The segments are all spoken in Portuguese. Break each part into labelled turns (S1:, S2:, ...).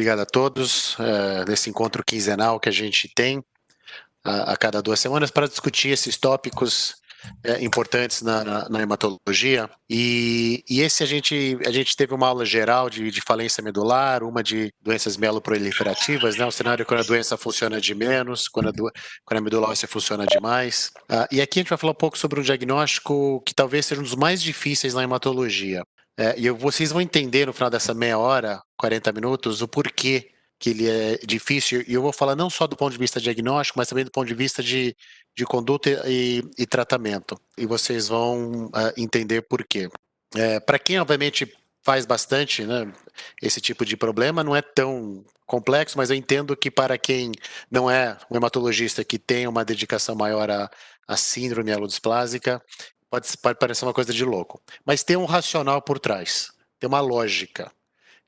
S1: obrigado a todos nesse encontro quinzenal que a gente tem a cada 2 semanas para discutir esses tópicos importantes na hematologia. E esse a gente teve uma aula geral de falência medular, uma de doenças mieloproliferativas, né? Um cenário quando a doença funciona de menos, quando a medula óssea funciona demais. E aqui a gente vai falar um pouco sobre um diagnóstico que talvez seja um dos mais difíceis na hematologia. Vocês vão entender no final dessa meia hora, 40 minutos, o porquê que ele é difícil, e eu vou falar não só do ponto de vista diagnóstico, mas também do ponto de vista de conduta e tratamento. E vocês vão entender por quê. Para quem, obviamente, faz bastante, né, esse tipo de problema, não é tão complexo, mas eu entendo que para quem não é um hematologista que tem uma dedicação maior à síndrome mielodisplásica, pode parecer uma coisa de louco. Mas tem um racional por trás, tem uma lógica.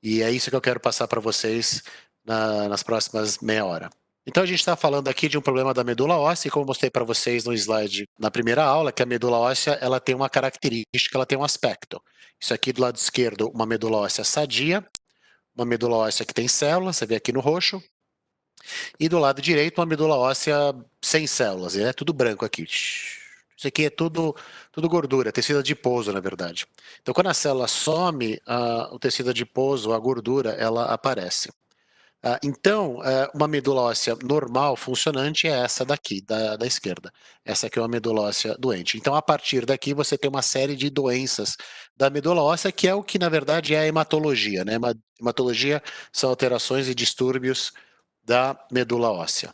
S1: E é isso que eu quero passar para vocês nas próximas meia hora. Então a gente está falando aqui de um problema da medula óssea, e como eu mostrei para vocês no slide na primeira aula, que a medula óssea ela tem uma característica, ela tem um aspecto. Isso aqui do lado esquerdo, uma medula óssea sadia, uma medula óssea que tem células, você vê aqui no roxo, e do lado direito uma medula óssea sem células, é tudo branco aqui. Isso aqui é tudo gordura, tecido adiposo, na verdade. Então, quando a célula some, o tecido adiposo, a gordura, ela aparece. Então, uma medula óssea normal, funcionante, é essa daqui, da esquerda. Essa aqui é uma medula óssea doente. Então, a partir daqui, você tem uma série de doenças da medula óssea, que é o que, na verdade, é a hematologia, né? Hematologia são alterações e distúrbios da medula óssea.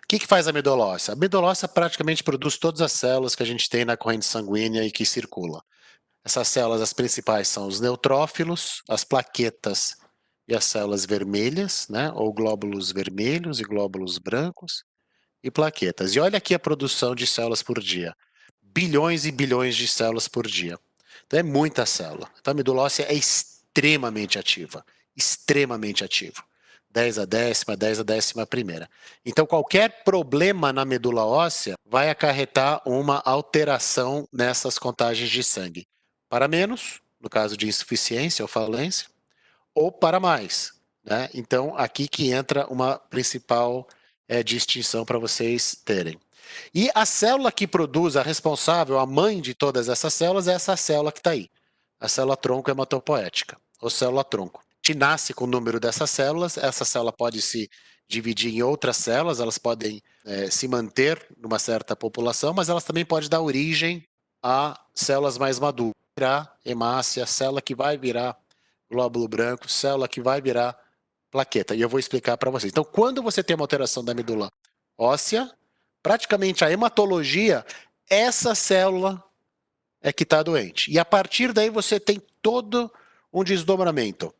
S1: O que faz a medula óssea? A medula óssea praticamente produz todas as células que a gente tem na corrente sanguínea e que circula. Essas células, as principais, são os neutrófilos, as plaquetas e as células vermelhas, né, ou glóbulos vermelhos e glóbulos brancos, e plaquetas. E olha aqui a produção de células por dia. Bilhões e bilhões de células por dia. Então é muita célula. Então a medula óssea é extremamente ativa. Extremamente ativa. 10 a 10ª, 10 a 11ª. Então qualquer problema na medula óssea vai acarretar uma alteração nessas contagens de sangue. Para menos, no caso de insuficiência ou falência, ou para mais, né? Então aqui que entra uma principal distinção para vocês terem. E a célula que produz, a responsável, a mãe de todas essas células, é essa célula que está aí. A célula tronco hematopoética, ou célula tronco. Te nasce com o número dessas células, essa célula pode se dividir em outras células, elas podem se manter numa certa população, mas elas também podem dar origem a células mais maduras, hemácia, célula que vai virar glóbulo branco, célula que vai virar plaqueta. E eu vou explicar para vocês. Então, quando você tem uma alteração da medula óssea, praticamente a hematologia, essa célula é que está doente. E a partir daí você tem todo um desdobramento.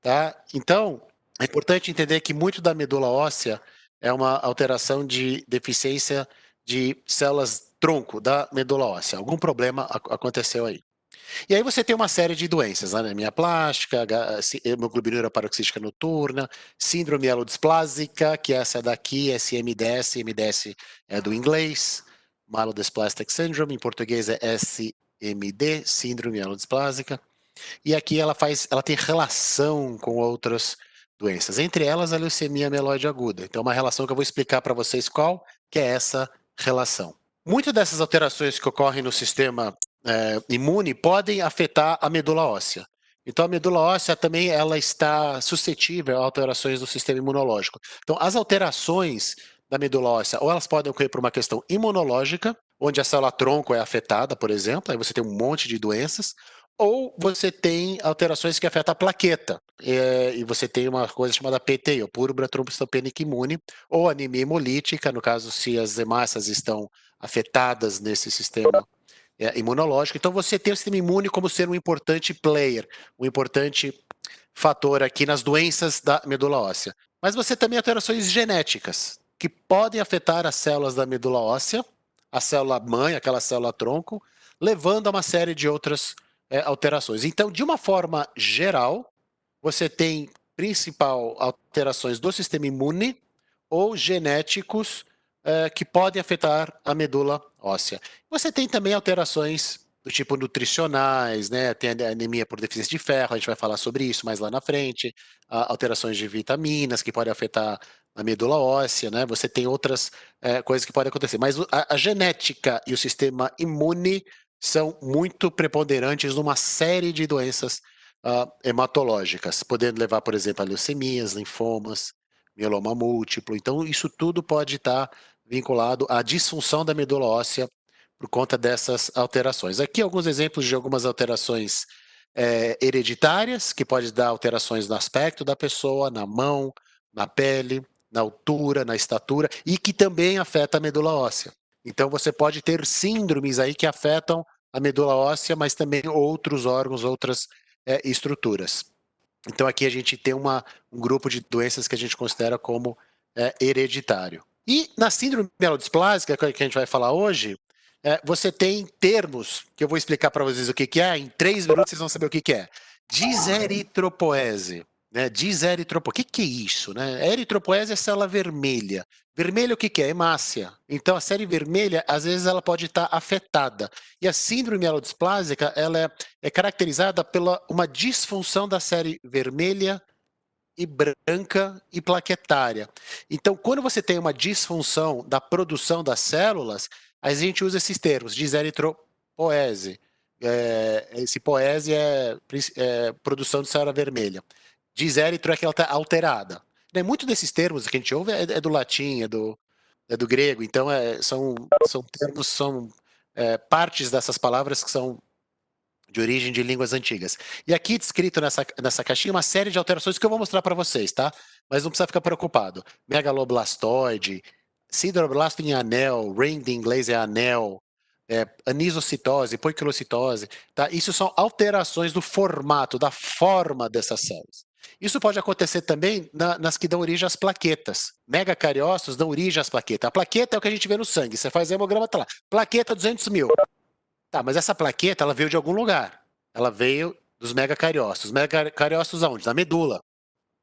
S1: Tá? Então, é importante entender que muito da medula óssea é uma alteração de deficiência de células tronco da medula óssea. Algum problema aconteceu aí. E aí você tem uma série de doenças, anemia plástica, hemoglobinúria paroxística noturna, síndrome mielodisplásica, que essa daqui é SMDS, MDS é do inglês, Myelodysplastic Syndrome, em português é SMD, síndrome mielodisplásica. E aqui ela tem relação com outras doenças, entre elas a leucemia mieloide aguda. Então, uma relação que eu vou explicar para vocês qual que é essa relação. Muitas dessas alterações que ocorrem no sistema imune podem afetar a medula óssea. Então, a medula óssea também ela está suscetível a alterações do sistema imunológico. Então, as alterações da medula óssea, ou elas podem ocorrer por uma questão imunológica, onde a célula tronco é afetada, por exemplo, aí você tem um monte de doenças, ou você tem alterações que afetam a plaqueta, e você tem uma coisa chamada PTI, ou púrpura trombocitopênica imune, ou anemia hemolítica, no caso se as hemácias estão afetadas nesse sistema imunológico. Então você tem o sistema imune como ser um importante player, um importante fator aqui nas doenças da medula óssea. Mas você também tem alterações genéticas, que podem afetar as células da medula óssea, a célula mãe, aquela célula tronco, levando a uma série de outras alterações. Então, de uma forma geral, você tem principal alterações do sistema imune ou genéticos que podem afetar a medula óssea. Você tem também alterações do tipo nutricionais, né? Tem a anemia por deficiência de ferro, a gente vai falar sobre isso mais lá na frente, alterações de vitaminas que podem afetar a medula óssea, né? Você tem outras coisas que podem acontecer, mas a genética e o sistema imune são muito preponderantes numa série de doenças hematológicas, podendo levar, por exemplo, a leucemias, linfomas, mieloma múltiplo. Então, isso tudo pode estar vinculado à disfunção da medula óssea por conta dessas alterações. Aqui alguns exemplos de algumas alterações hereditárias, que pode dar alterações no aspecto da pessoa, na mão, na pele, na altura, na estatura, e que também afeta a medula óssea. Então você pode ter síndromes aí que afetam a medula óssea, mas também outros órgãos, outras estruturas. Então aqui a gente tem um grupo de doenças que a gente considera como hereditário. E na síndrome mielodisplásica, que a gente vai falar hoje, você tem termos que eu vou explicar para vocês o que é. Em 3 minutos vocês vão saber o que é. Diseritropoese. Né? O que é isso? Né? A eritropoese é célula vermelha. Vermelho o que é? Hemácia. Então a série vermelha, às vezes, ela pode estar afetada. E a síndrome mielodisplásica, ela é caracterizada pela uma disfunção da série vermelha e branca e plaquetária. Então, quando você tem uma disfunção da produção das células, a gente usa esses termos, diseritropoese. Esse poese é produção de célula vermelha. Diséritro é que ela está alterada. Muito desses termos que a gente ouve é do latim, é do grego, então são termos, são partes dessas palavras que são de origem de línguas antigas. E aqui descrito nessa caixinha uma série de alterações que eu vou mostrar para vocês, tá? Mas não precisa ficar preocupado. Megaloblastoide, sideroblasto em anel, ring de inglês é anel, anisocitose, poiquilocitose, tá? Isso são alterações do formato, da forma dessas células. Isso pode acontecer também nas que dão origem às plaquetas. Megacariócitos dão origem às plaquetas. A plaqueta é o que a gente vê no sangue. Você faz hemograma, tá lá. Plaqueta 200 mil. Tá, mas essa plaqueta, ela veio de algum lugar. Ela veio dos megacariócitos. Megacariócitos aonde? Da medula.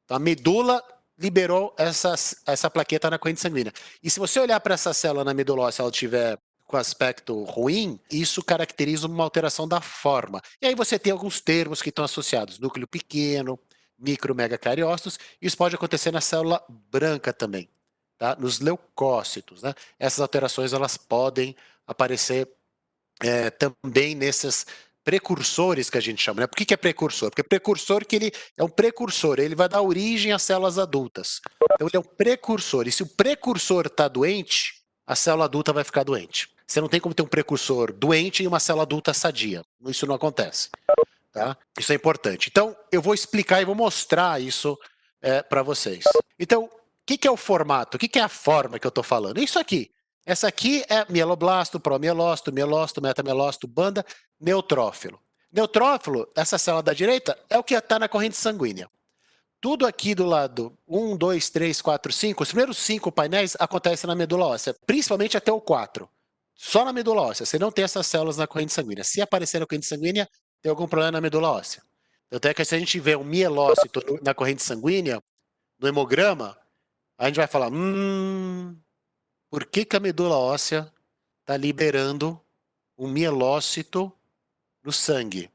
S1: Então, a medula liberou essa plaqueta na corrente sanguínea. E se você olhar para essa célula na medula óssea, ela tiver com aspecto ruim, isso caracteriza uma alteração da forma. E aí você tem alguns termos que estão associados. Núcleo pequeno, micromegacariócitos. Isso pode acontecer na célula branca também, tá? Nos leucócitos, né? Essas alterações, elas podem aparecer também nesses precursores que a gente chama. Né? Por que é precursor? Porque precursor que ele é um precursor, ele vai dar origem às células adultas. Então ele é um precursor. E se o precursor está doente, a célula adulta vai ficar doente. Você não tem como ter um precursor doente e uma célula adulta sadia. Isso não acontece. Tá? Isso é importante. Então eu vou explicar e vou mostrar isso para vocês. Então, o que é o formato? O que é a forma que eu estou falando? Isso aqui. Essa aqui é mieloblasto, promielócito, mielócito, metamelócito, banda, neutrófilo. Neutrófilo, essa célula da direita, é o que está na corrente sanguínea. Tudo aqui do lado 1, 2, 3, 4, 5, os primeiros 5 painéis acontecem na medula óssea, principalmente até o 4. Só na medula óssea, você não tem essas células na corrente sanguínea. Se aparecer na corrente sanguínea, tem algum problema na medula óssea. Até que se a gente vê um mielócito na corrente sanguínea, no hemograma, a gente vai falar, por que a medula óssea está liberando um mielócito no sangue?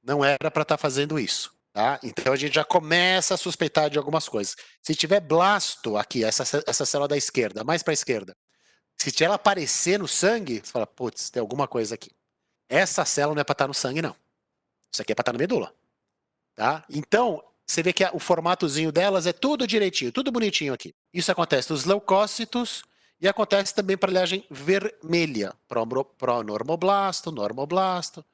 S1: Não era para estar fazendo isso. Tá? Então a gente já começa a suspeitar de algumas coisas. Se tiver blasto aqui, essa célula da esquerda, mais para a esquerda, se ela aparecer no sangue, você fala, putz, tem alguma coisa aqui. Essa célula não é para estar no sangue, não. Isso aqui é para estar na medula. Tá? Então, você vê que o formatozinho delas é tudo direitinho, tudo bonitinho aqui. Isso acontece nos leucócitos e acontece também para a linhagem vermelha, pronormoblasto, normoblasto,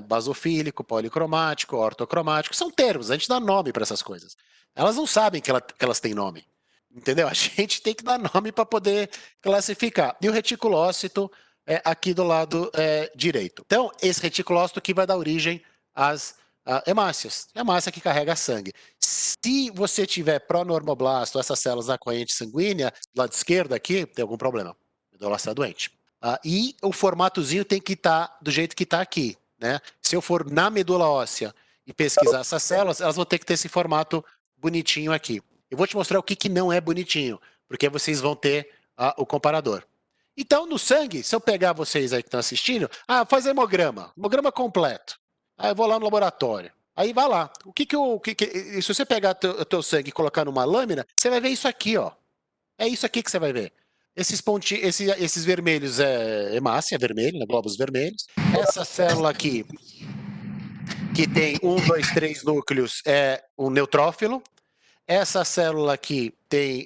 S1: basofílico, policromático, ortocromático, são termos, a gente dá nome para essas coisas. Elas não sabem que elas têm nome, entendeu? A gente tem que dar nome para poder classificar. E o reticulócito é aqui do lado direito. Então, esse reticulócito que vai dar origem às hemácias, hemácia que carrega sangue. Se você tiver pronormoblasto, essas células na corrente sanguínea, do lado esquerdo aqui, tem algum problema. A medula está doente. E o formatozinho tem que estar do jeito que está aqui. Né? Se eu for na medula óssea e pesquisar essas células, elas vão ter que ter esse formato bonitinho aqui. Eu vou te mostrar o que não é bonitinho, porque vocês vão ter o comparador. Então, no sangue, se eu pegar vocês aí que estão assistindo, faz hemograma completo. Aí eu vou lá no laboratório. Aí vai lá. Se você pegar o teu sangue e colocar numa lâmina, você vai ver isso aqui, ó. É isso aqui que você vai ver. Esses vermelhos é hemácia, é vermelho, né, glóbulos vermelhos. Essa célula aqui, que tem 3 núcleos, é um neutrófilo. Essa célula aqui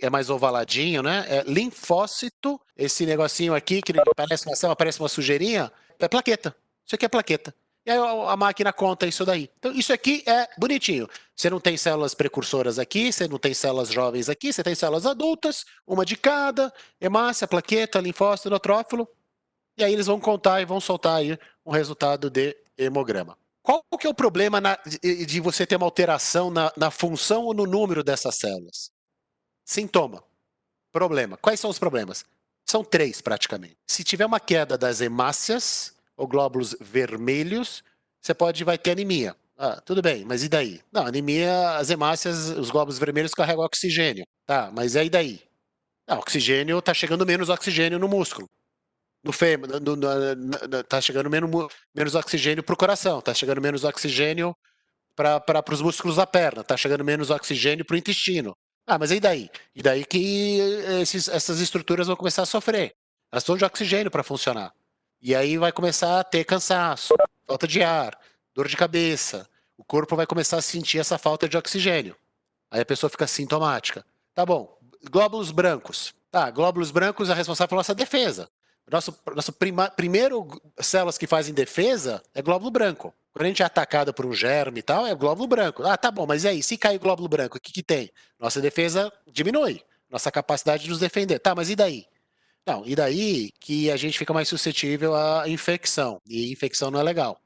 S1: é mais ovaladinho, né? É linfócito. Esse negocinho aqui, que parece uma célula, parece uma sujeirinha, é plaqueta. Isso aqui é plaqueta. E aí a máquina conta isso daí. Então, isso aqui é bonitinho. Você não tem células precursoras aqui, você não tem células jovens aqui, você tem células adultas, uma de cada, hemácia, plaqueta, linfócito, neutrófilo. E aí eles vão contar e vão soltar aí um resultado de hemograma. Qual que é o problema de você ter uma alteração na função ou no número dessas células? Sintoma. Problema. Quais são os problemas? São 3, praticamente. Se tiver uma queda das hemácias, ou glóbulos vermelhos, vai ter anemia. Tudo bem, mas e daí? Não, anemia, as hemácias, os glóbulos vermelhos carregam oxigênio. Tá, mas e daí? Oxigênio, tá chegando menos oxigênio no músculo. No fêmur, tá chegando menos oxigênio para o coração, tá chegando menos oxigênio para os músculos da perna, tá chegando menos oxigênio para o intestino. Mas e daí? E daí que essas estruturas vão começar a sofrer. Elas precisam de oxigênio para funcionar. E aí vai começar a ter cansaço, falta de ar, dor de cabeça. O corpo vai começar a sentir essa falta de oxigênio. Aí a pessoa fica sintomática. Tá bom. Glóbulos brancos. Tá, glóbulos brancos é responsável pela nossa defesa. Nosso primeiro células que fazem defesa é glóbulo branco. Quando a gente é atacado por um germe e tal, é glóbulo branco. Tá bom, mas e aí? Se cair o glóbulo branco, o que tem? Nossa defesa diminui. Nossa capacidade de nos defender. Tá, mas e daí? Não, e daí que a gente fica mais suscetível à infecção. E infecção não é legal.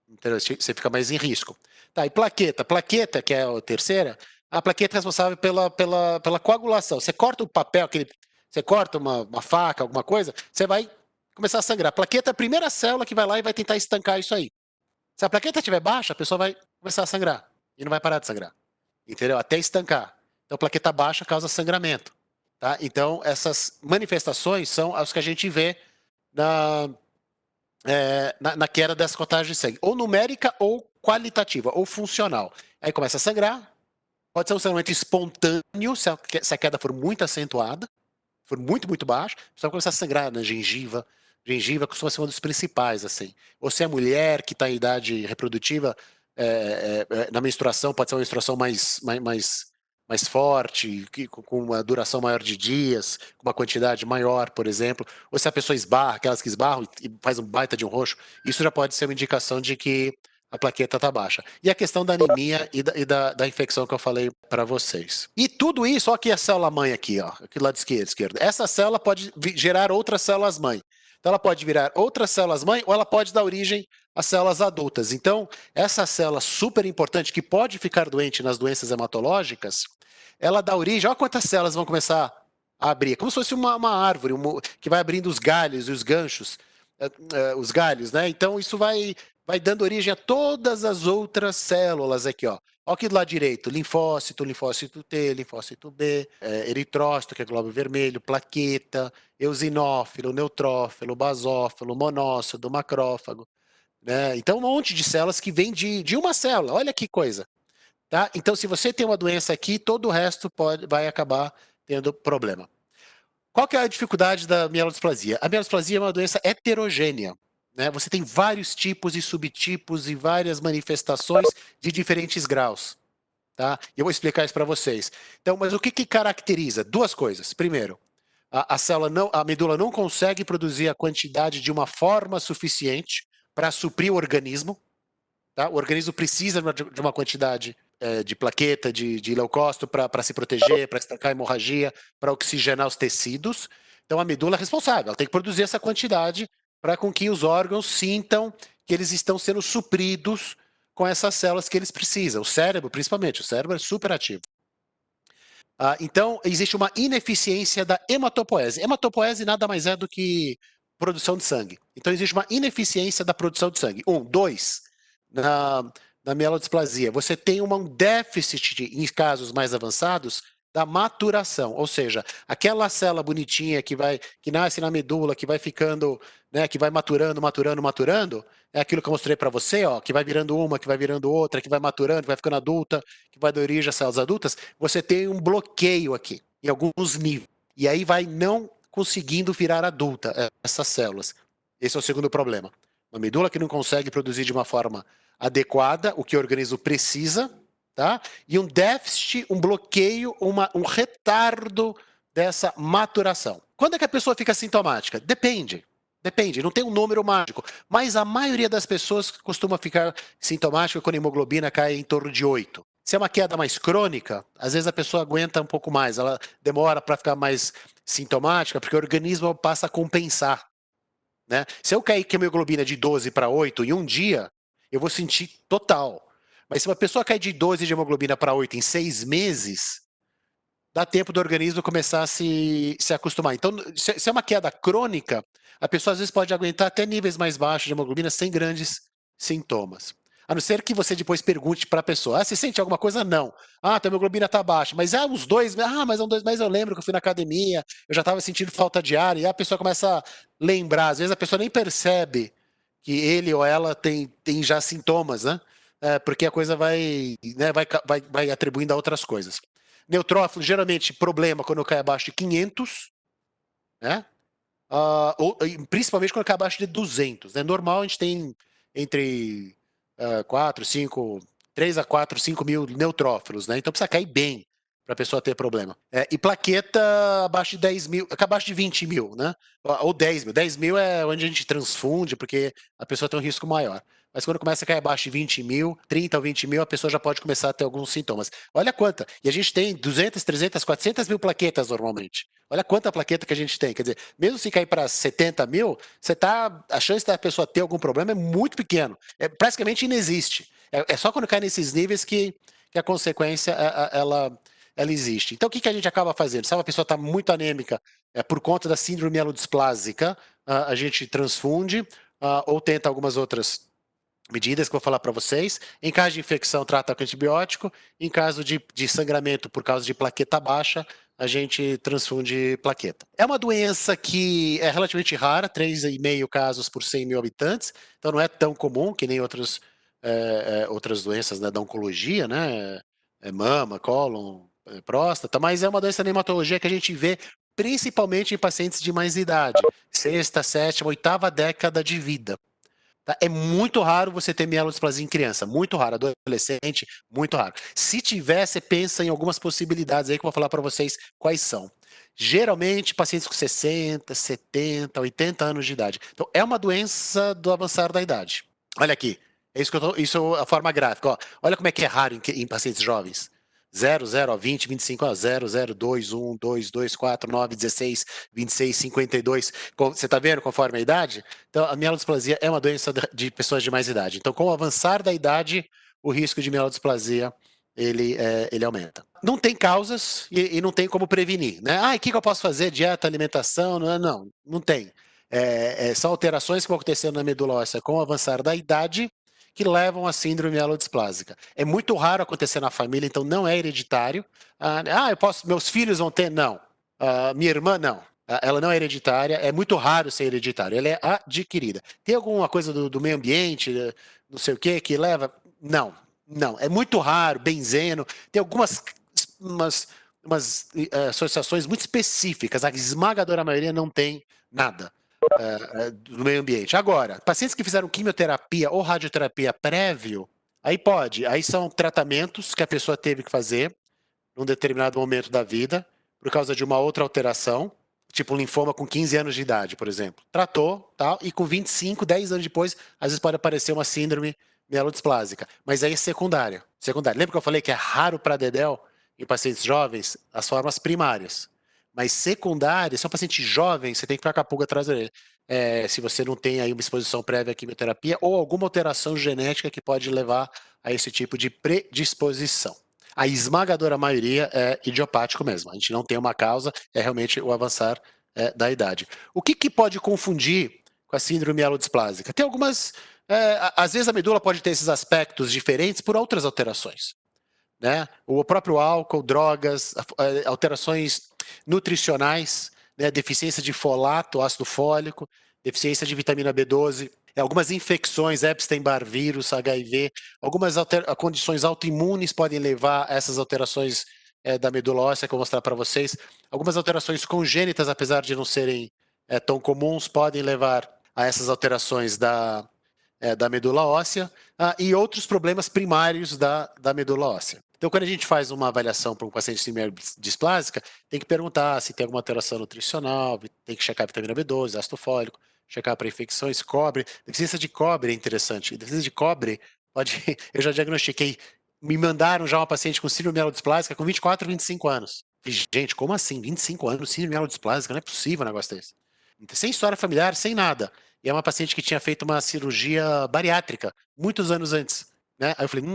S1: Então você fica mais em risco. Tá, e plaqueta? Plaqueta, que é a terceira, a plaqueta é responsável pela coagulação. Você corta o papel, você corta uma faca, alguma coisa, você vai começar a sangrar. A plaqueta é a primeira célula que vai lá e vai tentar estancar isso aí. Se a plaqueta estiver baixa, a pessoa vai começar a sangrar e não vai parar de sangrar. Entendeu? Até estancar. Então, plaqueta baixa causa sangramento. Tá? Então, essas manifestações são as que a gente vê na queda dessa contagem de sangue, ou numérica ou qualitativa, ou funcional. Aí começa a sangrar, pode ser um sangramento espontâneo, se a queda for muito acentuada, for muito, muito baixo, a pessoa começa a sangrar na gengiva. Gengiva costuma ser um dos principais, assim. Ou se é mulher que está em idade reprodutiva, na menstruação, pode ser uma menstruação mais forte, com uma duração maior de dias, com uma quantidade maior, por exemplo. Ou se a pessoa esbarra, aquelas que esbarram e faz um baita de um roxo, isso já pode ser uma indicação de que a plaqueta está baixa. E a questão da anemia e da infecção que eu falei para vocês. E tudo isso, olha aqui a célula-mãe aqui, ó, aqui do lado esquerdo. Essa célula pode gerar outras células-mãe. Então ela pode virar outras células-mãe ou ela pode dar origem a células adultas. Então, essa célula super importante que pode ficar doente nas doenças hematológicas, ela dá origem, olha quantas células vão começar a abrir, como se fosse uma árvore que vai abrindo os galhos e os ganchos, os galhos, né? Então isso vai dando origem a todas as outras células aqui, ó. Olha aqui do lado direito, linfócito, linfócito T, linfócito B, eritrócito, que é glóbulo vermelho, plaqueta, eosinófilo, neutrófilo, basófilo, monócito, macrófago, né? Então um monte de células que vem de uma célula, olha que coisa. Tá? Então, se você tem uma doença aqui, todo o resto vai acabar tendo problema. Qual que é a dificuldade da mielodisplasia? A mielodisplasia é uma doença heterogênea. Né? Você tem vários tipos e subtipos e várias manifestações de diferentes graus. Tá? Eu vou explicar isso para vocês. Então, mas o que caracteriza? Duas coisas. Primeiro, a medula não consegue produzir a quantidade de uma forma suficiente para suprir o organismo. Tá? O organismo precisa de uma quantidade de plaqueta, de leucócito para se proteger, para estancar a hemorragia, para oxigenar os tecidos. Então a medula é responsável, ela tem que produzir essa quantidade para com que os órgãos sintam que eles estão sendo supridos com essas células que eles precisam. O cérebro, principalmente, o cérebro é super ativo. Então, existe uma ineficiência da hematopoese. Hematopoese nada mais é do que produção de sangue. Então, existe uma ineficiência da produção de sangue. Dois, na mielodisplasia, você tem um déficit, em casos mais avançados, da maturação, ou seja, aquela célula bonitinha que nasce na medula, que vai ficando, né, que vai maturando, é aquilo que eu mostrei para você, ó, que vai virando uma, que vai virando outra, que vai maturando, que vai ficando adulta, que vai dar origem às células adultas. Você tem um bloqueio aqui, em alguns níveis, e aí vai não conseguindo virar adulta essas células. Esse é o segundo problema. Uma medula que não consegue produzir de uma forma adequada o que o organismo precisa, tá? E um déficit, um bloqueio, um retardo dessa maturação. Quando é que a pessoa fica sintomática? Depende. Depende, não tem um número mágico. Mas a maioria das pessoas costuma ficar sintomática quando a hemoglobina cai em torno de 8. Se é uma queda mais crônica, às vezes a pessoa aguenta um pouco mais, ela demora para ficar mais sintomática, porque o organismo passa a compensar. Né? Se eu cair com a hemoglobina de 12 para 8 em um dia, eu vou sentir total. Mas se uma pessoa cair de 12 de hemoglobina para 8 em 6 meses, dá tempo do organismo começar a se acostumar. Então, se é uma queda crônica, a pessoa às vezes pode aguentar até níveis mais baixos de hemoglobina sem grandes sintomas. A não ser que você depois pergunte para a pessoa: você sente alguma coisa? Não. Tua hemoglobina está baixa. Mas uns 2, mas é 2 meses eu lembro que eu fui na academia, eu já estava sentindo falta de ar, e a pessoa começa a lembrar. Às vezes a pessoa nem percebe que ele ou ela tem já sintomas, né? Porque a coisa vai atribuindo a outras coisas. Neutrófilo, geralmente, problema quando cai abaixo de 500, né? Principalmente quando cai abaixo de 200. Né? Normal, a gente tem entre 4, 5, 3 a 4, 5 mil neutrófilos, né? Então precisa cair bem para a pessoa ter problema. E plaqueta abaixo de 10 mil, abaixo de 20 mil, né? Ou 10 mil. 10 mil é onde a gente transfunde, porque a pessoa tem um risco maior. Mas quando começa a cair abaixo de 20 mil, 30 ou 20 mil, a pessoa já pode começar a ter alguns sintomas. Olha quanta. E a gente tem 200, 300, 400 mil plaquetas normalmente. Olha quanta plaqueta que a gente tem. Quer dizer, mesmo se cair para 70 mil, a chance da pessoa ter algum problema é muito pequeno. Praticamente inexiste. É só quando cai nesses níveis que a consequência ela existe. Então, o que a gente acaba fazendo? Se uma pessoa está muito anêmica por conta da síndrome mielodisplásica, a gente transfunde ou tenta algumas outras medidas que eu vou falar para vocês. Em caso de infecção, trata com antibiótico. Em caso de sangramento por causa de plaqueta baixa, a gente transfunde plaqueta. É uma doença que é relativamente rara, 3,5 casos por 100 mil habitantes, então não é tão comum que nem outras doenças, né, da oncologia, né, mama, cólon, próstata, mas é uma doença da hematologia que a gente vê principalmente em pacientes de mais idade, sexta, sétima, oitava década de vida. Tá? É muito raro você ter mielodisplasia em criança, muito raro, adolescente, muito raro. Se tiver, você pensa em algumas possibilidades aí que eu vou falar para vocês quais são. Geralmente, pacientes com 60, 70, 80 anos de idade. Então, é uma doença do avançar da idade. Olha aqui, isso é a forma gráfica. Ó. Olha como é que é raro em pacientes jovens. 0, 0, 20, 25, 0, 0, 2, 1, 2, 2, 4, 9, 16, 26, 52. Você está vendo conforme a idade? Então, a mielodisplasia é uma doença de pessoas de mais idade. Então, com o avançar da idade, o risco de mielodisplasia ele aumenta. Não tem causas e não tem como prevenir. Né? O que eu posso fazer? Dieta, alimentação? Não tem. São alterações que vão acontecendo na medula óssea com o avançar da idade que levam à síndrome mielodisplásica. É muito raro acontecer na família, então não é hereditário. Meus filhos vão ter? Não. Minha irmã, não. Ela não é hereditária, é muito raro ser hereditário, ela é adquirida. Tem alguma coisa do meio ambiente, não sei o que leva? Não, não. É muito raro, benzeno. Tem algumas associações muito específicas, a esmagadora maioria não tem nada do meio ambiente. Agora, pacientes que fizeram quimioterapia ou radioterapia prévio, aí pode. Aí são tratamentos que a pessoa teve que fazer num determinado momento da vida, por causa de uma outra alteração, tipo um linfoma com 15 anos de idade, por exemplo. Tratou, tal, e com 25, 10 anos depois, às vezes pode aparecer uma síndrome mielodisplásica. Mas aí é secundária. Lembra que eu falei que é raro para dedéu em pacientes jovens as formas primárias. Mas secundárias, são pacientes jovens, você tem que ficar com a pulga atrás dele. Se você não tem aí uma exposição prévia à quimioterapia ou alguma alteração genética que pode levar a esse tipo de predisposição. A esmagadora maioria é idiopático mesmo. A gente não tem uma causa, é realmente o avançar da idade. O que pode confundir com a síndrome mielodisplásica? Tem algumas. Às vezes a medula pode ter esses aspectos diferentes por outras alterações. né? O próprio álcool, drogas, alterações nutricionais, né? Deficiência de folato, ácido fólico, deficiência de vitamina B12, algumas infecções, Epstein-Barr vírus, HIV, algumas condições autoimunes podem levar a essas alterações da medula óssea, que eu vou mostrar para vocês. Algumas alterações congênitas, apesar de não serem tão comuns, podem levar a essas alterações da medula óssea e outros problemas primários da medula óssea. Então, quando a gente faz uma avaliação para um paciente de síndrome displásica, tem que perguntar se tem alguma alteração nutricional, tem que checar a vitamina B12, ácido fólico, checar para infecções, cobre. Deficiência de cobre é interessante. Deficiência de cobre pode. Eu já diagnostiquei. Me mandaram já uma paciente com síndrome mielodisplásica com 24, 25 anos. E, gente, como assim? 25 anos, síndrome mielodisplásica? Não é possível um negócio desse. Sem história familiar, sem nada. E é uma paciente que tinha feito uma cirurgia bariátrica muitos anos antes. Né? Aí eu falei,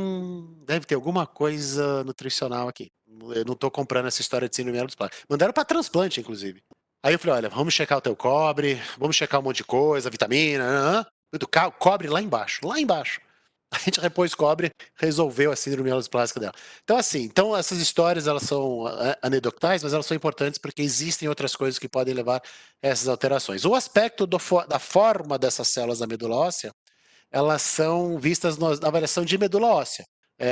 S1: deve ter alguma coisa nutricional aqui. Eu não tô comprando essa história de síndrome mielodisplásica. Mandaram para transplante, inclusive. Aí eu falei, olha, vamos checar o teu cobre, vamos checar um monte de coisa, vitamina, tudo, cobre lá embaixo, lá embaixo. A gente repôs cobre, resolveu a síndrome mielodisplásica dela. Então, assim, então essas histórias elas são anedotais, mas elas são importantes porque existem outras coisas que podem levar a essas alterações. O aspecto da forma dessas células da medula óssea, elas são vistas na avaliação de medula óssea,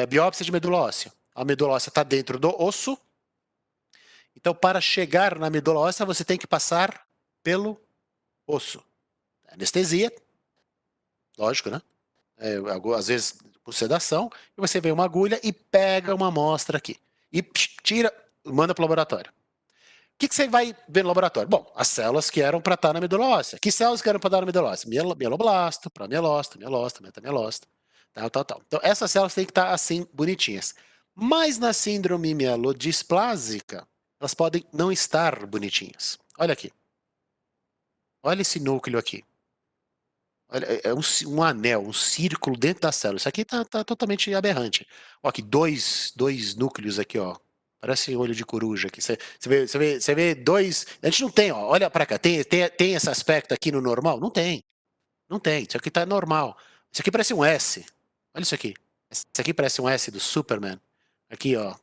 S1: biópsia de medula óssea. A medula óssea está dentro do osso, então para chegar na medula óssea você tem que passar pelo osso. Anestesia, lógico, né? Às vezes com sedação, e você vê uma agulha e pega uma amostra aqui. E tira, manda para o laboratório. O que você vai ver no laboratório? Bom, as células que eram para estar na medula óssea. Que células que eram para estar na medula óssea? Mieloblasto, promielócito, mielócito, metamelócito, tal. Então, essas células têm que estar assim, bonitinhas. Mas na síndrome mielodisplásica, elas podem não estar bonitinhas. Olha aqui. Olha esse núcleo aqui. Olha, é um anel, um círculo dentro da célula. Isso aqui tá totalmente aberrante. Ó, aqui, dois núcleos aqui, ó. Parece olho de coruja aqui. Você vê dois. A gente não tem, ó. Olha para cá. Tem esse aspecto aqui no normal? Não tem. Não tem. Isso aqui tá normal. Isso aqui parece um S. Olha isso aqui. Isso aqui parece um S do Superman. Aqui, ó.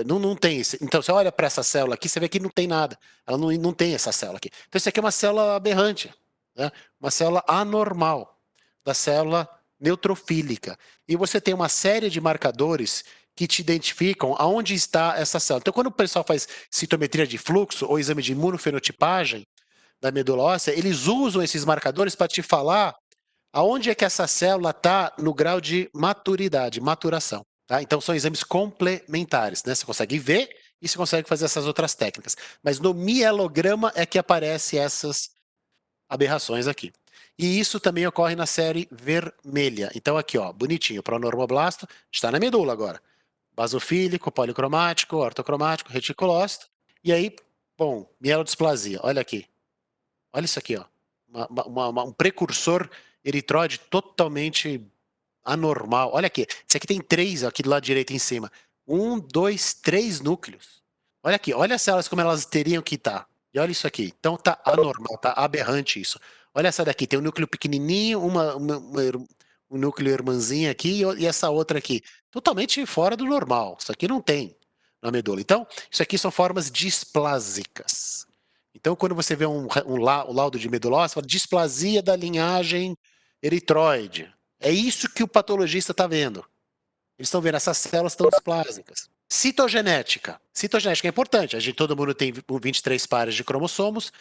S1: Não tem. Então, você olha para essa célula aqui, você vê que não tem nada. Ela não tem essa célula aqui. Então, isso aqui é uma célula aberrante. Né? Uma célula anormal da célula neutrofílica. E você tem uma série de marcadores que te identificam aonde está essa célula. Então, quando o pessoal faz citometria de fluxo ou exame de imunofenotipagem da medula óssea, eles usam esses marcadores para te falar aonde é que essa célula está no grau de maturidade, maturação. Tá? Então, são exames complementares. Né? Você consegue ver e você consegue fazer essas outras técnicas. Mas no mielograma é que aparecem essas aberrações aqui. E isso também ocorre na série vermelha. Então aqui, ó, bonitinho, pronormoblasto, está na medula agora. Basofílico, policromático, ortocromático, reticulócito. E aí, bom, mielodisplasia, olha aqui. Olha isso aqui, ó. Um precursor eritróide totalmente anormal. Olha aqui, esse aqui tem 3 aqui do lado direito em cima. 1, 2, 3 núcleos. Olha aqui, olha as células como elas teriam que estar. E olha isso aqui. Então tá anormal, tá aberrante isso. Olha essa daqui, tem um núcleo pequenininho, um núcleo irmãzinho aqui e essa outra aqui. Totalmente fora do normal. Isso aqui não tem na medula. Então, isso aqui são formas displásicas. Então, quando você vê um laudo de medula óssea, fala displasia da linhagem eritroide. É isso que o patologista está vendo. Eles estão vendo, essas células estão displásicas. Citogenética. Citogenética é importante. Todo mundo tem 23 pares de cromossomos,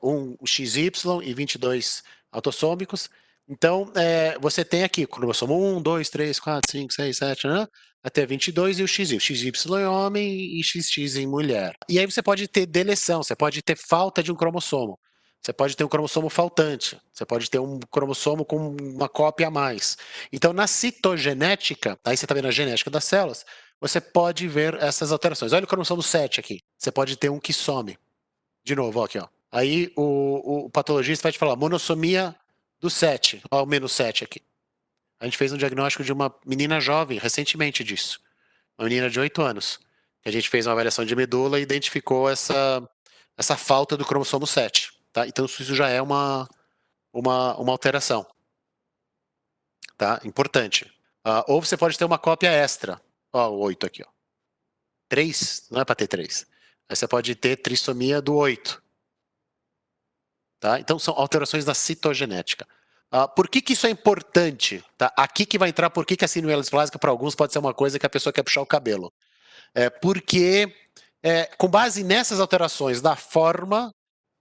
S1: um XY e 22 autossômicos. Então, você tem aqui cromossomo 1, 2, 3, 4, 5, 6, 7, né? Até 22 e o XY. XY em homem e XX em mulher. E aí você pode ter deleção, você pode ter falta de um cromossomo. Você pode ter um cromossomo faltante, você pode ter um cromossomo com uma cópia a mais. Então, na citogenética, aí você está vendo a genética das células, você pode ver essas alterações. Olha o cromossomo 7 aqui. Você pode ter um que some. De novo, ó, aqui, ó. Aí o patologista vai te falar monossomia do 7, ó, o menos 7 aqui. A gente fez um diagnóstico de uma menina jovem recentemente disso. Uma menina de 8 anos. A gente fez uma avaliação de medula e identificou essa falta do cromossomo 7. Tá? Então, isso já é uma alteração. Tá? Importante. Ou você pode ter uma cópia extra. Ó, o 8 aqui, ó. 3, não é para ter 3. Aí você pode ter trissomia do 8. Tá? Então são alterações da citogenética. Por que isso é importante? Tá? Aqui que vai entrar por que a síndrome mielodisplásica para alguns pode ser uma coisa que a pessoa quer puxar o cabelo. Porque com base nessas alterações da forma,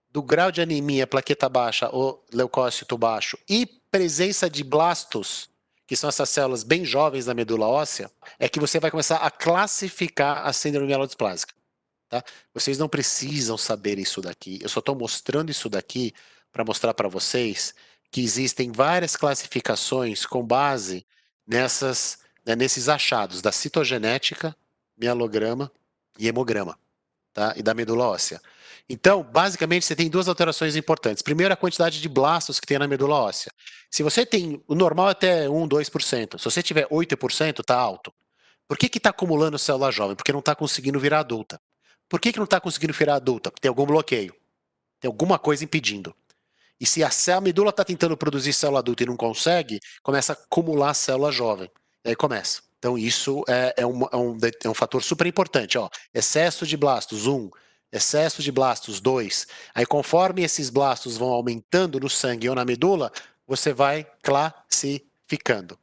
S1: do grau de anemia, plaqueta baixa ou leucócito baixo e presença de blastos, que são essas células bem jovens da medula óssea, é que você vai começar a classificar a síndrome mielodisplásica. Tá? Vocês não precisam saber isso daqui. Eu só estou mostrando isso daqui para mostrar para vocês que existem várias classificações com base nesses achados da citogenética, mielograma e hemograma, tá? E da medula óssea. Então, basicamente, você tem duas alterações importantes. Primeiro, a quantidade de blastos que tem na medula óssea. Se você tem, o normal é até 1, 2%. Se você tiver 8%, está alto. Por que está acumulando célula jovem? Porque não está conseguindo virar adulta. Por que não está conseguindo virar adulta? Tem algum bloqueio. Tem alguma coisa impedindo. E se a medula está tentando produzir célula adulta e não consegue, começa a acumular célula jovem. E aí começa. Então isso é um fator super importante. Ó. Excesso de blastos, 1. Excesso de blastos, 2. Aí conforme esses blastos vão aumentando no sangue ou na medula, você vai classificando.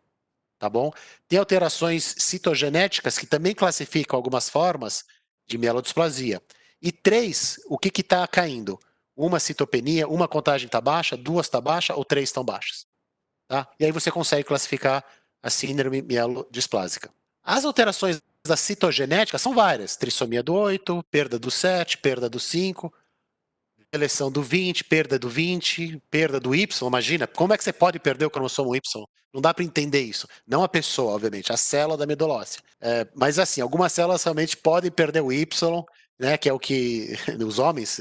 S1: Tá bom? Tem alterações citogenéticas que também classificam algumas formas de mielodisplasia. E 3, o que está caindo? Uma citopenia, uma contagem está baixa, 2 está baixa ou 3 estão baixas. Tá? E aí você consegue classificar a síndrome mielodisplásica. As alterações da citogenética são várias: trissomia do 8, perda do 7, perda do 5, deleção do 20, perda do 20, perda do Y. Imagina, como é que você pode perder o cromossomo Y? Não dá para entender isso. Não a pessoa, obviamente, a célula da medula óssea. Mas assim, algumas células realmente podem perder o Y, né, que é o que os homens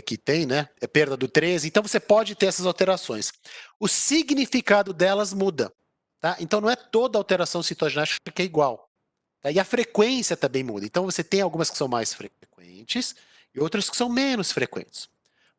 S1: que tem, né, é perda do 13. Então você pode ter essas alterações. O significado delas muda, tá? Então não é toda alteração citogenética que é igual. Tá? E a frequência também muda. Então você tem algumas que são mais frequentes e outras que são menos frequentes.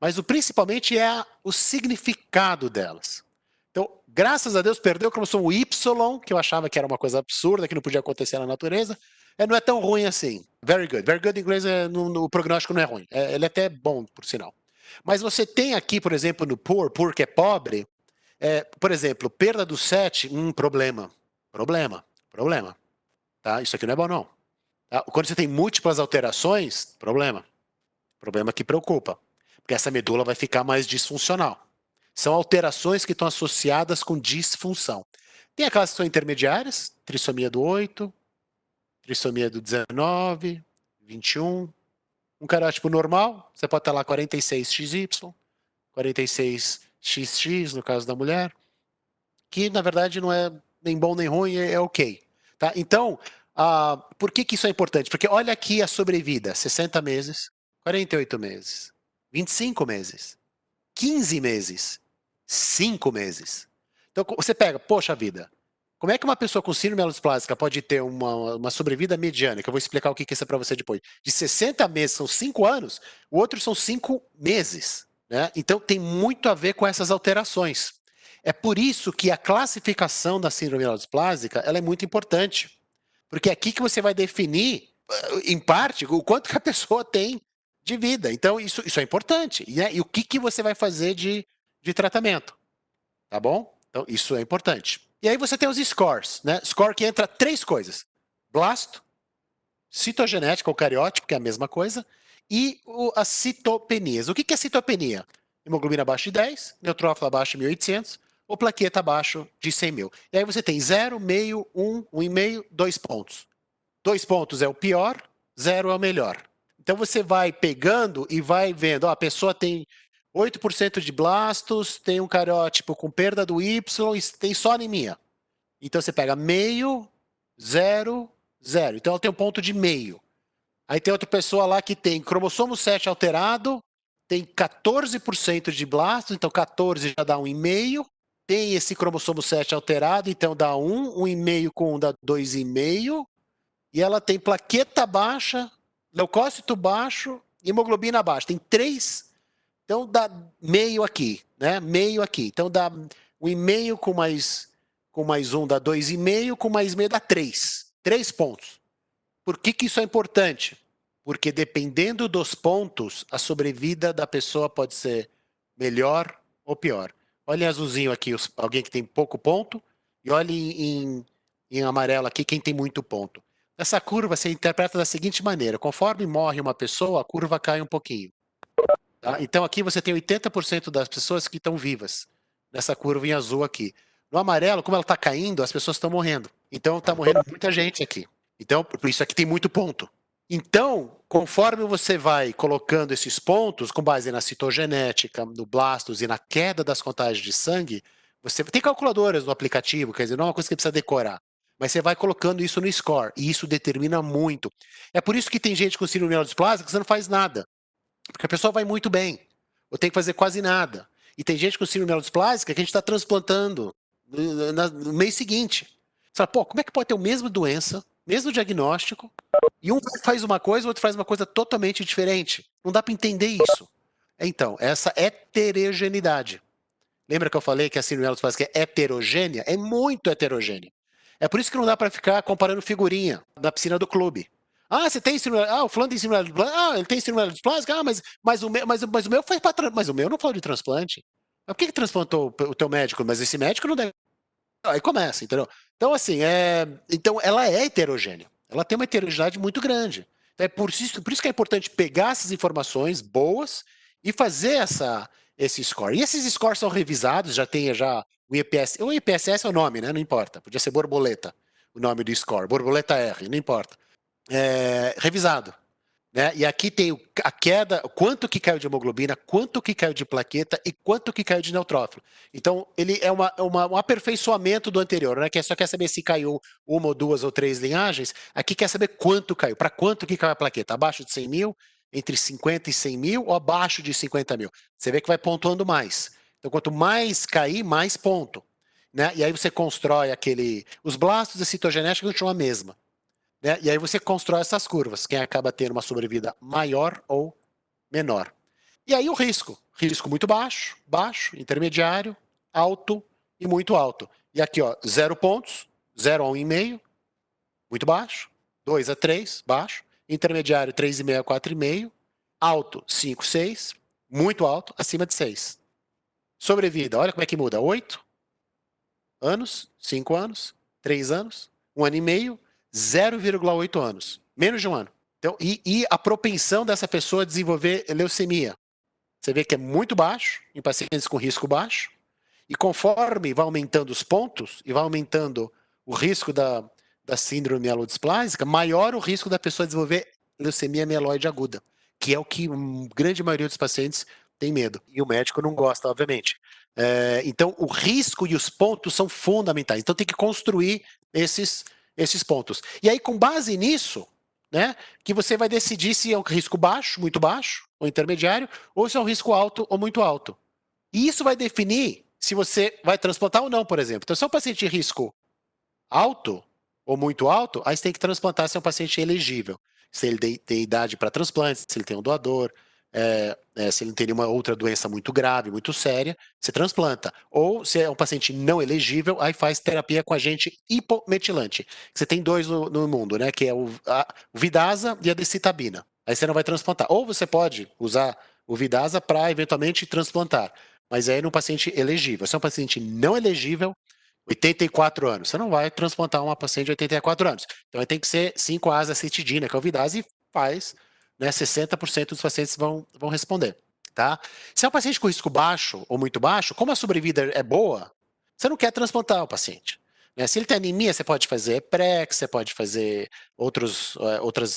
S1: Mas o principalmente é o significado delas. Então, graças a Deus, perdeu o cromossomo Y, que eu achava que era uma coisa absurda, que não podia acontecer na natureza. Não é tão ruim assim. Very good. Very good em inglês, o prognóstico não é ruim. Ele é até bom, por sinal. Mas você tem aqui, por exemplo, no poor que é pobre, por exemplo, perda do 7, problema. Problema. Tá? Isso aqui não é bom, não. Tá? Quando você tem múltiplas alterações, problema que preocupa, porque essa medula vai ficar mais disfuncional. São alterações que estão associadas com disfunção. Tem aquelas que são intermediárias, trissomia do 8, trissomia do 19, 21. Um carótipo normal, você pode estar lá 46XY, 46XX no caso da mulher, que na verdade não é nem bom nem ruim, é ok. Tá? Então, por que isso é importante? Porque olha aqui a sobrevida: 60 meses, 48 meses, 25 meses, 15 meses, 5 meses. Então você pega, poxa vida, como é que uma pessoa com síndrome mielodisplásica pode ter uma sobrevida mediana, que eu vou explicar o que é isso para você depois, de 60 meses, são 5 anos, o outro são 5 meses. Né? Então tem muito a ver com essas alterações. É por isso que a classificação da síndrome mielodisplásica ela é muito importante. Porque é aqui que você vai definir, em parte, o quanto que a pessoa tem de vida. Então, isso é importante. E o que você vai fazer de tratamento. Tá bom? Então, isso é importante. E aí você tem os scores, né? Score que entra 3 coisas: blasto, citogenética ou cariótipo, que é a mesma coisa, e as citopenias. O que é citopenia? Hemoglobina abaixo de 10, neutrófilo abaixo de 1.800, ou plaqueta abaixo de 100 mil. E aí você tem 0, meio, 1, 1,5, 2 pontos. 2 pontos é o pior, 0 é o melhor. Então você vai pegando e vai vendo, a pessoa tem 8% de blastos, tem um cariótipo com perda do Y e tem só anemia. Então você pega meio, 0, 0. Então ela tem um ponto de meio. Aí tem outra pessoa lá que tem cromossomo 7 alterado, tem 14% de blastos, então 14 já dá 1,5. Tem esse cromossomo 7 alterado, então dá 1, 1,5 com 1 dá 2,5. E ela tem plaqueta baixa, leucócito baixo e hemoglobina baixa. Tem 3, então dá meio aqui, né? Meio aqui. Então dá 1,5 com mais 1 dá 2,5, com mais meio dá 3. 3 pontos. Por que isso é importante? Porque dependendo dos pontos, a sobrevida da pessoa pode ser melhor ou pior. Olha em azulzinho aqui, alguém que tem pouco ponto, e olhe em amarelo aqui quem tem muito ponto. Essa curva se interpreta da seguinte maneira: conforme morre uma pessoa, a curva cai um pouquinho. Tá? Então aqui você tem 80% das pessoas que estão vivas, nessa curva em azul aqui. No amarelo, como ela está caindo, as pessoas estão morrendo. Então está morrendo muita gente aqui. Então, por isso aqui tem muito ponto. Então, conforme você vai colocando esses pontos, com base na citogenética, no blastos e na queda das contagens de sangue, você tem calculadoras no aplicativo, quer dizer, não é uma coisa que você precisa decorar, mas você vai colocando isso no score, e isso determina muito. É por isso que tem gente com síndrome mielodisplásica que você não faz nada, porque a pessoa vai muito bem, ou tem que fazer quase nada. E tem gente com síndrome mielodisplásica que a gente está transplantando no mês seguinte. Você fala, pô, como é que pode ter a mesma doença, mesmo diagnóstico, e um faz uma coisa, o outro faz uma coisa totalmente diferente? Não dá para entender isso. Então, essa heterogeneidade. Lembra que eu falei que a síndrome mielodisplásica é heterogênea? É muito heterogênea. É por isso que não dá para ficar comparando figurinha na piscina do clube. Ah, você tem síndrome. Ah, o fulano tem síndrome mielodisplásica. Ah, ele tem síndrome mielodisplásica. Ah, mas o meu foi para. Mas o meu não falou de transplante. Mas por que transplantou o teu médico? Mas esse médico não deve. Aí começa, entendeu? Então, assim, então ela é heterogênea. Ela tem uma heterogeneidade muito grande. Então, por isso que é importante pegar essas informações boas e fazer esse score. E esses scores são revisados, já tem o IPSS. O IPSS é o nome, né? Não importa. Podia ser borboleta, o nome do score. Borboleta R, não importa. Revisado. Né? E aqui tem a queda, quanto que caiu de hemoglobina, quanto que caiu de plaqueta e quanto que caiu de neutrófilo. Então, ele é um aperfeiçoamento do anterior, né? Que só quer saber se caiu uma ou duas ou três linhagens. Aqui quer saber quanto caiu, para quanto que caiu a plaqueta. Abaixo de 100 mil, entre 50 e 100 mil ou abaixo de 50 mil. Você vê que vai pontuando mais. Então, quanto mais cair, mais ponto. Né? E aí você constrói os blastos e citogenética continuam a mesma. Né? E aí você constrói essas curvas, quem acaba tendo uma sobrevida maior ou menor. E aí o risco, risco muito baixo, baixo, intermediário, alto e muito alto. E aqui, ó, 0 pontos, 0 a 1,5, muito baixo, 2 a 3, baixo, intermediário 3,5 a 4,5, alto 5, 6, muito alto, acima de 6. Sobrevida, olha como é que muda, 8 anos, 5 anos, 3 anos, 1 ano e meio, 0,8 anos, menos de um ano. Então, e a propensão dessa pessoa a desenvolver leucemia, você vê que é muito baixo em pacientes com risco baixo, e conforme vai aumentando os pontos e vai aumentando o risco da síndrome mielodisplásica, maior o risco da pessoa desenvolver leucemia mieloide aguda, que é o que a grande maioria dos pacientes tem medo. E o médico não gosta, obviamente. Então, o risco e os pontos são fundamentais. Então, tem que construir esses pontos. E aí, com base nisso, né, que você vai decidir se é um risco baixo, muito baixo, ou intermediário, ou se é um risco alto ou muito alto. E isso vai definir se você vai transplantar ou não, por exemplo. Então, se é um paciente de risco alto ou muito alto, aí você tem que transplantar se é um paciente elegível. Se ele tem idade para transplante, se ele tem um doador, se ele não tem nenhuma outra doença muito grave, muito séria, você transplanta. Ou se é um paciente não elegível, aí faz terapia com agente hipometilante. Você tem dois no mundo, né? Que é o Vidasa e a decitabina. Aí você não vai transplantar. Ou você pode usar o Vidasa para eventualmente transplantar, mas aí num paciente elegível. Se é um paciente não elegível, 84 anos. Você não vai transplantar uma paciente de 84 anos. Então aí tem que ser 5-azacitidina, que é o Vidasa, e faz, né, 60% dos pacientes vão responder. Tá? Se é um paciente com risco baixo ou muito baixo, como a sobrevida é boa, você não quer transplantar o paciente. Né? Se ele tem anemia, você pode fazer PREX, você pode fazer outras,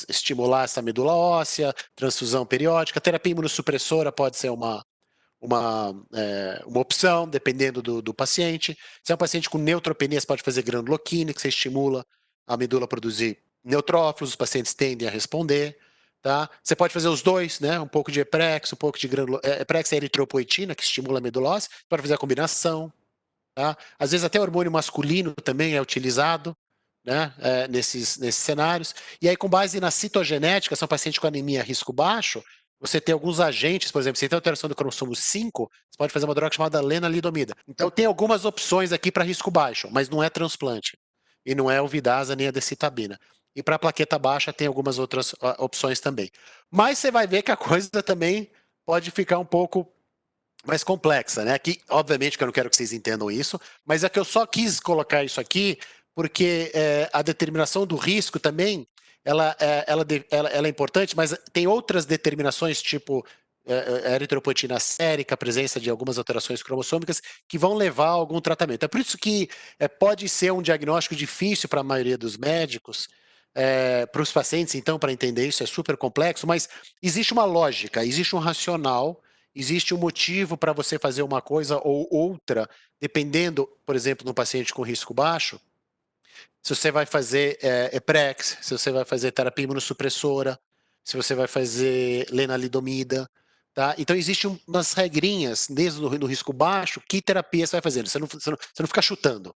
S1: estimular essa medula óssea, transfusão periódica, terapia imunossupressora pode ser uma opção, dependendo do paciente. Se é um paciente com neutropenia, você pode fazer granuloquina, que você estimula a medula a produzir neutrófilos, os pacientes tendem a responder. Tá? Você pode fazer os dois, né? Um pouco de EPREX, um pouco de EPREX é eritropoetina, que estimula a medula óssea, pode fazer a combinação. Tá? Às vezes até o hormônio masculino também é utilizado, né? Nesses cenários. E aí, com base na citogenética, são pacientes com anemia a risco baixo, você tem alguns agentes, por exemplo, se tem alteração do cromossomo 5, você pode fazer uma droga chamada lenalidomida. Então, tem algumas opções aqui para risco baixo, mas não é transplante. e não é o Vidasa nem a decitabina. E para plaqueta baixa tem algumas outras opções também. Mas você vai ver que a coisa também pode ficar um pouco mais complexa, né? Que, obviamente, que eu não quero que vocês entendam isso, mas é que eu só quis colocar isso aqui porque a determinação do risco também ela é importante, mas tem outras determinações, tipo eritropoetina sérica, a presença de algumas alterações cromossômicas, que vão levar a algum tratamento. É por isso que pode ser um diagnóstico difícil para a maioria dos médicos, para os pacientes, então, para entender isso é super complexo, mas existe uma lógica, existe um racional, existe um motivo para você fazer uma coisa ou outra, dependendo, por exemplo, no paciente com risco baixo, se você vai fazer EPREX, se você vai fazer terapia imunossupressora, se você vai fazer lenalidomida, tá? Então, existem umas regrinhas, desde no risco baixo, que terapia você vai fazendo. Você não fica chutando,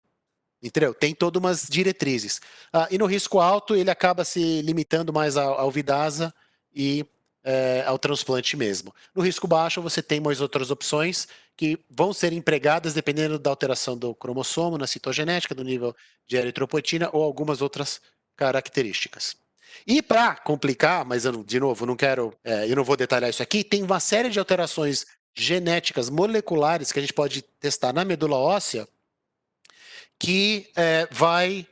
S1: entendeu? Tem todas umas diretrizes. E no risco alto, ele acaba se limitando mais ao Vidasa e ao transplante mesmo. No risco baixo, você tem mais outras opções que vão ser empregadas dependendo da alteração do cromossomo, na citogenética, do nível de eritropoetina ou algumas outras características. E para complicar, mas eu, de novo, não quero, eu não vou detalhar isso aqui, tem uma série de alterações genéticas moleculares que a gente pode testar na medula óssea que vai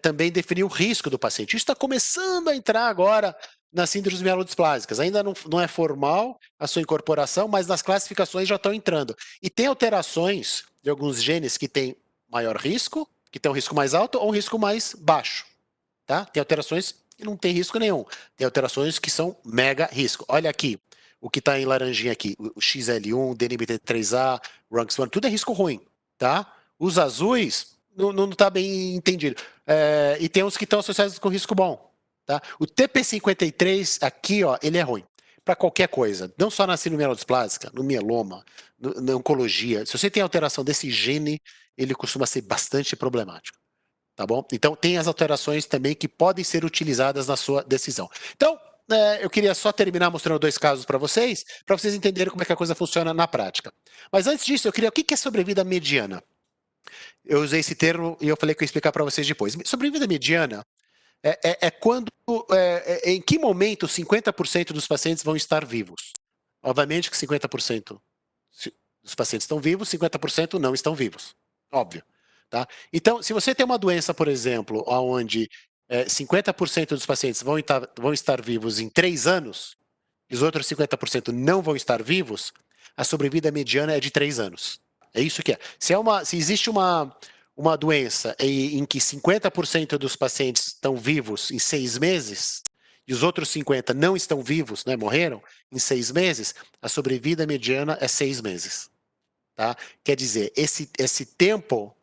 S1: também definir o risco do paciente. Isso está começando a entrar agora nas síndromes mielodisplásicas. Ainda não é formal a sua incorporação, mas nas classificações já estão entrando. E tem alterações de alguns genes que têm maior risco, que têm um risco mais alto ou um risco mais baixo. Tá? Tem alterações que não tem risco nenhum. Tem alterações que são mega risco. Olha aqui, o que está em laranjinha aqui, o XL1, DNBT3A, RUNX1, tudo é risco ruim, tá? Os azuis não está bem entendido. E tem uns que estão associados com risco bom, tá? O TP53 aqui, ó, ele é ruim para qualquer coisa, não só na síndrome mielodisplásica, no mieloma, na oncologia. Se você tem alteração desse gene, ele costuma ser bastante problemático. Tá bom? Então, tem as alterações também que podem ser utilizadas na sua decisão. Então, eu queria só terminar mostrando 2 casos para vocês entenderem como é que a coisa funciona na prática. Mas antes disso, eu queria, o que é sobrevida mediana? Eu usei esse termo e eu falei que eu ia explicar para vocês depois. Sobrevida mediana é quando, em que momento 50% dos pacientes vão estar vivos. Obviamente que 50% dos pacientes estão vivos, 50% não estão vivos. Óbvio. Tá? Então, se você tem uma doença, por exemplo, onde 50% dos pacientes vão estar vivos em 3 anos, e os outros 50% não vão estar vivos, a sobrevida mediana é de 3 anos. É isso que é. Se existe uma doença em que 50% dos pacientes estão vivos em 6 meses, e os outros 50% não estão vivos, né, morreram, em 6 meses, a sobrevida mediana é 6 meses. Tá? Quer dizer, esse tempo,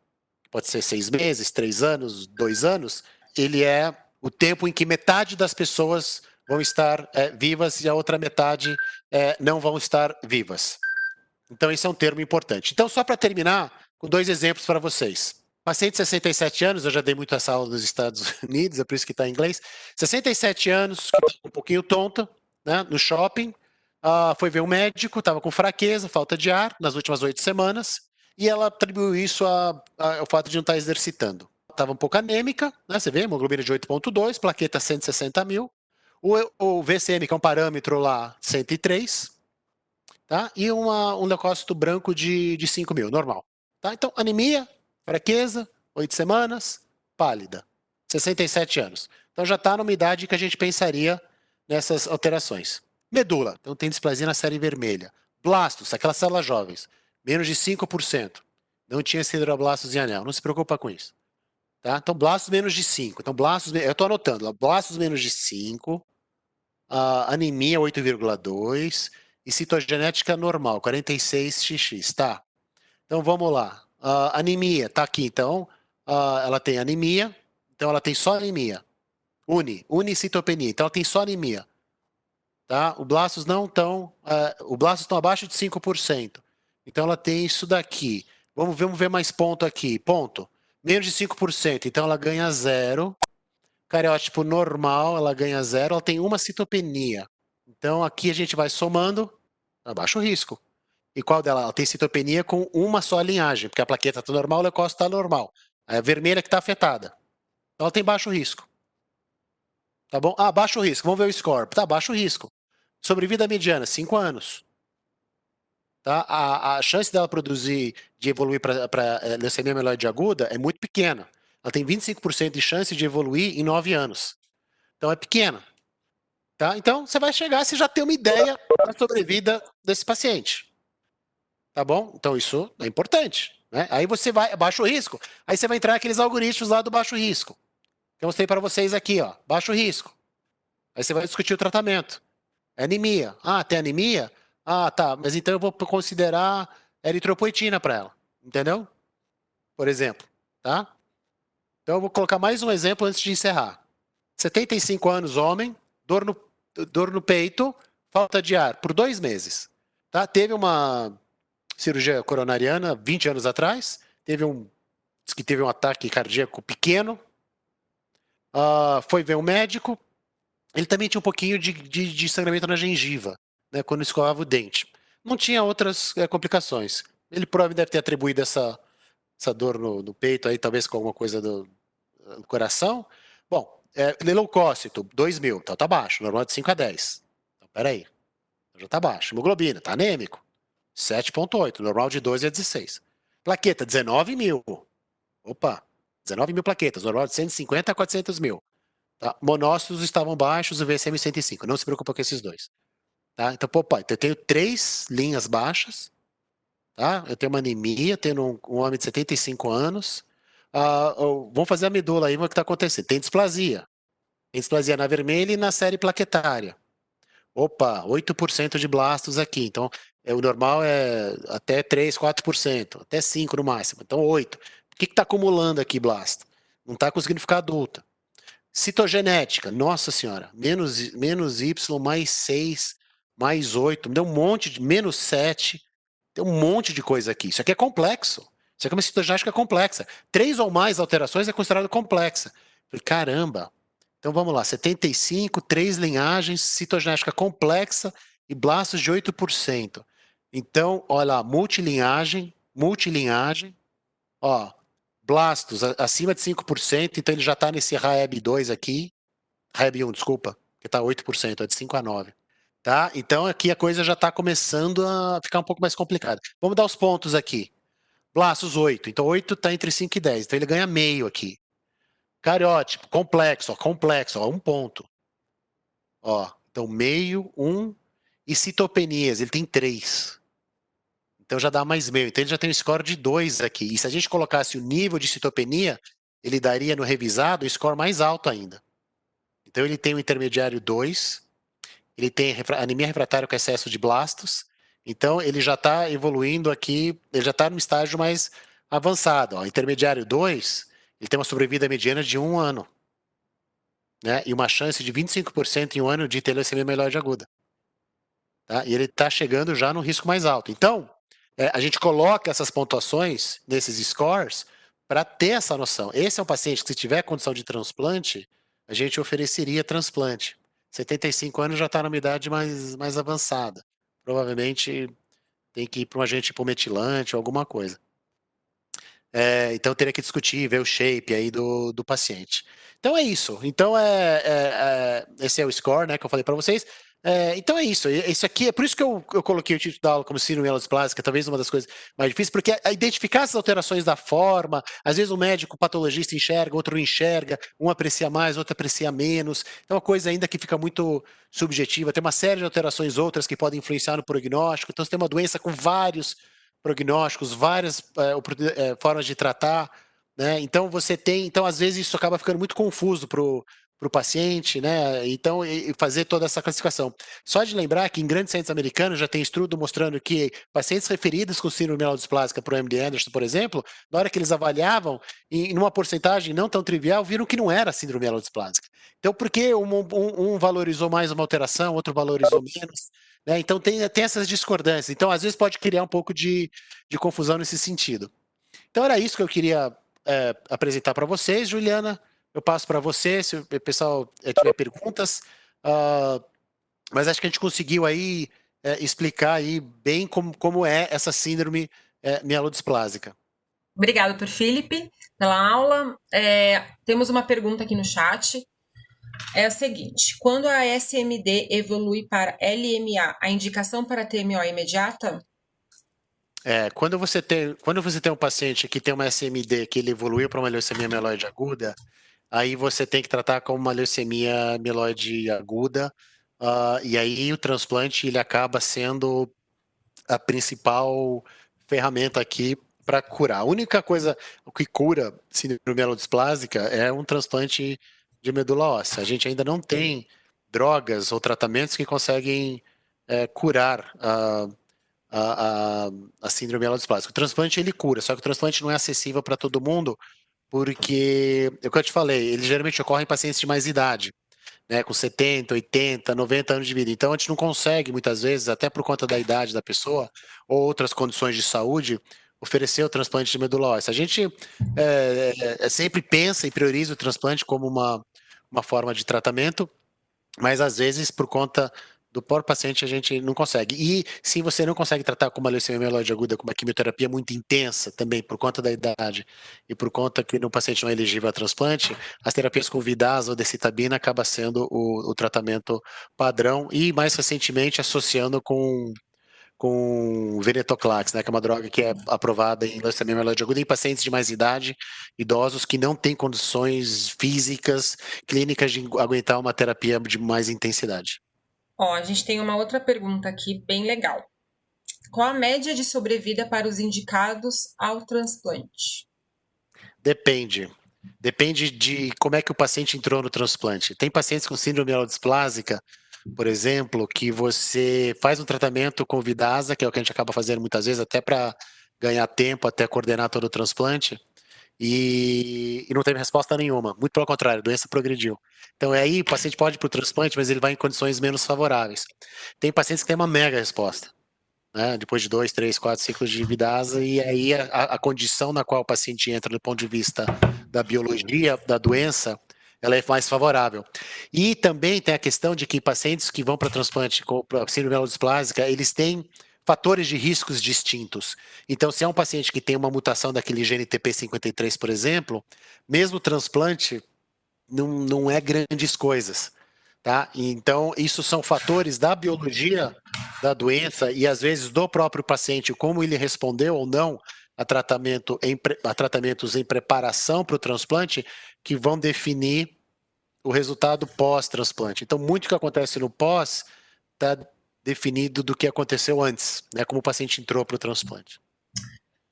S1: pode ser 6 meses, 3 anos, 2 anos, ele é o tempo em que metade das pessoas vão estar vivas e a outra metade não vão estar vivas. Então, esse é um termo importante. Então, só para terminar, com 2 exemplos para vocês. Paciente de 67 anos, eu já dei muito essa aula nos Estados Unidos, é por isso que está em inglês. 67 anos, que está um pouquinho tonta, né, no shopping, foi ver um médico, estava com fraqueza, falta de ar, nas últimas 8 semanas, e ela atribuiu isso ao fato de não estar exercitando. Estava um pouco anêmica, né, você vê, hemoglobina de 8,2, plaqueta 160 mil, o VCM, que é um parâmetro lá, 103, tá? E um leucócito branco de 5 mil, normal. Tá? Então, anemia, fraqueza, 8 semanas, pálida, 67 anos. Então já está numa idade que a gente pensaria nessas alterações. Medula, então tem displasia na série vermelha. Blastos, aquelas células jovens, menos de 5%. Não tinha sideroblastos em anel, não se preocupa com isso. Tá? Então, blastos menos de 5. Então, blastos, eu estou anotando, blastos menos de 5, anemia 8,2 e citogenética normal, 46xx, tá? Então vamos lá. Anemia, tá aqui então. Ela tem anemia, então ela tem só anemia. Unicitopenia, então ela tem só anemia. Tá? O blastos não estão. O blastos estão abaixo de 5%. Então ela tem isso daqui. Vamos ver mais ponto aqui. Ponto. Menos de 5%, então ela ganha 0. Cariótipo normal, ela ganha 0, ela tem uma citopenia. Então aqui a gente vai somando, abaixa o risco. E qual dela? Ela tem citopenia com uma só linhagem, porque a plaqueta está normal, o leucócito está normal. A vermelha que está afetada. Então ela tem baixo risco. Tá bom? Ah, baixo risco. Vamos ver o score. Tá, baixo risco. Sobrevida mediana, 5 anos. Tá? A chance dela produzir, de evoluir para leucemia mieloide aguda é muito pequena. Ela tem 25% de chance de evoluir em 9 anos. Então é pequena. Tá? Então você vai chegar, você já tem uma ideia da sobrevida desse paciente. Tá bom? Então isso é importante. Né? Aí você vai, baixo risco, aí você vai entrar naqueles algoritmos lá do baixo risco. Que eu mostrei para vocês aqui, ó, baixo risco. Aí você vai discutir o tratamento. Anemia. Ah, tem anemia? Ah, tá, mas então eu vou considerar eritropoetina para ela. Entendeu? Por exemplo, tá? Então eu vou colocar mais um exemplo antes de encerrar. 75 anos, homem, dor no peito, falta de ar, por 2 meses. Tá? Teve uma cirurgia coronariana 20 anos atrás, diz que teve um ataque cardíaco pequeno, foi ver um médico, ele também tinha um pouquinho de sangramento na gengiva, né, quando escovava o dente. Não tinha outras complicações. Ele provavelmente deve ter atribuído essa dor no peito aí, talvez com alguma coisa do coração. Bom, leucócito, 2.000, então tá baixo, normal de 5 a 10. Então, peraí, já tá baixo. Hemoglobina, tá anêmico, 7,8, normal de 12 a 16. Plaqueta, 19.000. Opa, 19.000 plaquetas, normal de 150 a 400 mil. Tá? Monócitos estavam baixos, o VCM 105. Não se preocupa com esses dois. Tá? Então, pô, pai, eu tenho 3 linhas baixas. Tá? Eu tenho uma anemia, tenho um homem de 75 anos. Vamos fazer a medula aí, ver o que está acontecendo. Tem displasia. Tem displasia na vermelha e na série plaquetária. Opa, 8% de blastos aqui. Então, o normal é até 3, 4%, até 5% no máximo. Então, 8%. O que está acumulando aqui blasto? Não está conseguindo ficar adulta. Citogenética, nossa senhora, menos Y mais 6, mais 8, me deu um monte de menos 7, tem um monte de coisa aqui. Isso aqui é complexo. Isso aqui é uma citogenética complexa. 3 ou mais alterações é considerado complexa. Falei, caramba. Então vamos lá, 75, 3 linhagens, citogenética complexa e blastos de 8%. Então, olha lá, multilinhagem, ó, blastos acima de 5%, então ele já está nesse RAEB2 aqui, RAEB1, desculpa, que está 8%, é de 5 a 9. Tá? Então aqui a coisa já está começando a ficar um pouco mais complicada. Vamos dar os pontos aqui. Blastos 8, então 8 está entre 5 e 10, então ele ganha meio aqui. Cariótipo, complexo, ó, 1 ponto. Ó, então meio, 1, e citopenias, ele tem 3. Então já dá mais meio. Então ele já tem um score de 2 aqui. E se a gente colocasse o nível de citopenia, ele daria no revisado um score mais alto ainda. Então ele tem o intermediário 2, ele tem anemia refratária com excesso de blastos. Então ele já está evoluindo aqui, ele já está no estágio mais avançado. Ó. Intermediário 2, ele tem uma sobrevida mediana de 1 ano. Né? E uma chance de 25% em 1 ano de ter leucemia mieloide aguda. Tá? E ele está chegando já no risco mais alto. Então, a gente coloca essas pontuações nesses scores para ter essa noção. Esse é um paciente que, se tiver condição de transplante, a gente ofereceria transplante. 75 anos já está numa idade mais avançada. Provavelmente tem que ir para um agente hipometilante ou alguma coisa. Então teria que discutir, ver o shape aí do paciente. Então é isso. Então esse é o score, né, que eu falei para vocês. Então é isso. Isso aqui é por isso que eu coloquei o título da aula como síndrome mielodisplásica, talvez uma das coisas mais difíceis, porque identificar essas alterações da forma, às vezes o médico patologista enxerga, outro não enxerga, um aprecia mais, outro aprecia menos. Então é uma coisa ainda que fica muito subjetiva. Tem uma série de alterações outras que podem influenciar no prognóstico. Então você tem uma doença com vários prognósticos, várias formas de tratar, né? Então você tem, então às vezes isso acaba ficando muito confuso para o paciente, né? Então fazer toda essa classificação. Só de lembrar que em grandes centros americanos já tem estudo mostrando que pacientes referidos com síndrome mielodisplásica para o MD Anderson, por exemplo, na hora que eles avaliavam, em uma porcentagem não tão trivial, viram que não era síndrome mielodisplásica. Então, por que um valorizou mais uma alteração, outro valorizou menos? Né? Então tem essas discordâncias. Então, às vezes, pode criar um pouco de confusão nesse sentido. Então, era isso que eu queria apresentar para vocês, Juliana. Eu passo para você, se o pessoal tiver perguntas. Mas acho que a gente conseguiu aí explicar aí bem como é essa síndrome mielodisplásica.
S2: Obrigada, Dr. Felipe, pela aula. Temos uma pergunta aqui no chat. É a seguinte: quando a SMD evolui para LMA, a indicação para TMO é imediata?
S1: Quando você tem um paciente que tem uma SMD que ele evoluiu para uma leucemia mieloide aguda, aí você tem que tratar como uma leucemia mieloide aguda, e aí o transplante ele acaba sendo a principal ferramenta aqui para curar. A única coisa que cura síndrome mielodisplásica é um transplante de medula óssea. A gente ainda não tem drogas ou tratamentos que conseguem curar a, a, a síndrome mielodisplásica. O transplante ele cura, só que o transplante não é acessível para todo mundo, porque, é o que eu te falei, ele geralmente ocorre em pacientes de mais idade, né, com 70, 80, 90 anos de vida. Então a gente não consegue, muitas vezes, até por conta da idade da pessoa, ou outras condições de saúde, oferecer o transplante de medula óssea. A gente sempre pensa e prioriza o transplante como uma forma de tratamento, mas às vezes, por conta do próprio paciente, a gente não consegue. E se você não consegue tratar com uma leucemia mieloide aguda, com uma quimioterapia muito intensa, também por conta da idade e por conta que no paciente não é elegível a transplante, as terapias com vidasa ou decitabina acaba sendo o tratamento padrão e, mais recentemente, associando com venetoclax, né, que é uma droga que é aprovada em leucemia mieloide aguda em pacientes de mais idade, idosos que não têm condições físicas, clínicas de aguentar uma terapia de mais intensidade.
S2: Ó, a gente tem uma outra pergunta aqui bem legal. Qual a média de sobrevida para os indicados ao transplante?
S1: Depende. Depende de como é que o paciente entrou no transplante. Tem pacientes com síndrome mielodisplásica, por exemplo, que você faz um tratamento com vidasa, que é o que a gente acaba fazendo muitas vezes, até para ganhar tempo, até coordenar todo o transplante, e não teve resposta nenhuma. Muito pelo contrário, a doença progrediu. Então, aí o paciente pode ir para o transplante, mas ele vai em condições menos favoráveis. Tem pacientes que têm uma mega resposta, né? Depois de 2, 3, 4 ciclos de vidasa, e aí a condição na qual o paciente entra do ponto de vista da biologia da doença, ela é mais favorável. E também tem a questão de que pacientes que vão para transplante com síndrome mielodisplásica, eles têm fatores de riscos distintos. Então, se é um paciente que tem uma mutação daquele gene TP53, por exemplo, mesmo o transplante não é grandes coisas, tá? Então, isso são fatores da biologia da doença e às vezes do próprio paciente, como ele respondeu ou não a tratamentos em preparação para o transplante, que vão definir o resultado pós-transplante. Então, muito que acontece no pós está definido do que aconteceu antes, né? Como o paciente entrou para o transplante.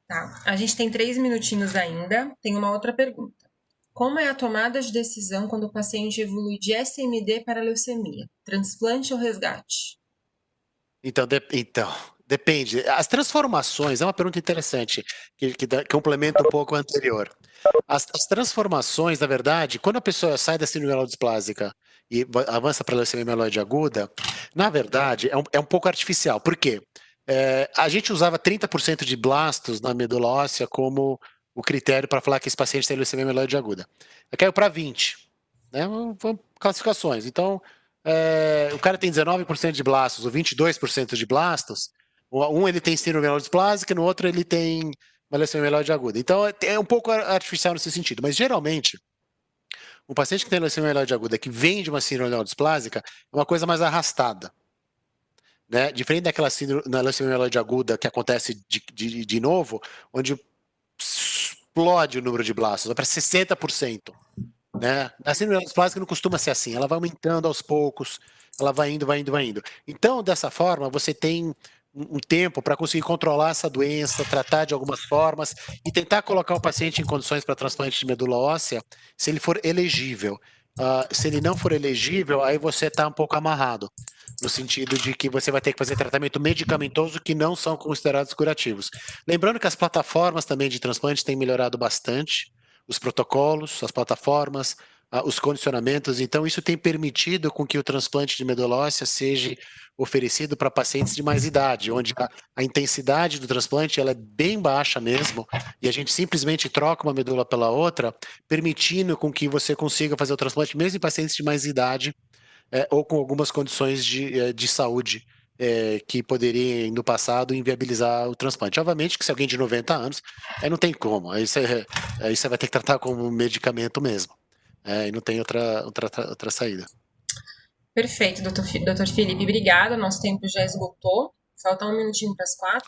S2: Tá. A gente tem 3 minutinhos ainda. Tem uma outra pergunta. Como é a tomada de decisão quando o paciente evolui de SMD para leucemia? Transplante ou resgate?
S1: Então, depende. As transformações é uma pergunta interessante, que complementa um pouco a anterior. As transformações, na verdade, quando a pessoa sai da síndrome mielodisplásica e avança para a leucemia mieloide aguda, na verdade, é um pouco artificial. Por quê? A gente usava 30% de blastos na medula óssea como o critério para falar que esse paciente tem leucemia mieloide aguda. Caiu para 20, né? Vamos classificações. Então, o cara tem 19% de blastos ou 22% de blastos, um ele tem síndrome mielodisplásica, no outro ele tem uma leucemia mieloide aguda. Então é um pouco artificial nesse sentido, mas geralmente um paciente que tem leucemia mieloide aguda que vem de uma síndrome mielodisplásica é uma coisa mais arrastada, né? Diferente daquela síndrome na leucemia mieloide aguda que acontece de novo, onde explode o número de blastos, vai para 60%. Né? A síndrome mielodisplásica não costuma ser assim, ela vai aumentando aos poucos, ela vai indo, vai indo, vai indo. Então, dessa forma, você tem um tempo para conseguir controlar essa doença, tratar de algumas formas e tentar colocar o paciente em condições para transplante de medula óssea, se ele for elegível. Se ele não for elegível, aí você está um pouco amarrado, no sentido de que você vai ter que fazer tratamento medicamentoso que não são considerados curativos. Lembrando que as plataformas também de transplante têm melhorado bastante, os protocolos, as plataformas, os condicionamentos. Então, isso tem permitido com que o transplante de medula óssea seja oferecido para pacientes de mais idade, onde a intensidade do transplante ela é bem baixa mesmo, e a gente simplesmente troca uma medula pela outra, permitindo com que você consiga fazer o transplante mesmo em pacientes de mais idade ou com algumas condições de saúde que poderia, no passado, inviabilizar o transplante. Obviamente que se alguém de 90 anos, aí não tem como, aí você vai ter que tratar como medicamento mesmo, e não tem outra saída.
S2: Perfeito, doutor Felipe, obrigada, nosso tempo já esgotou, falta um minutinho para as 4.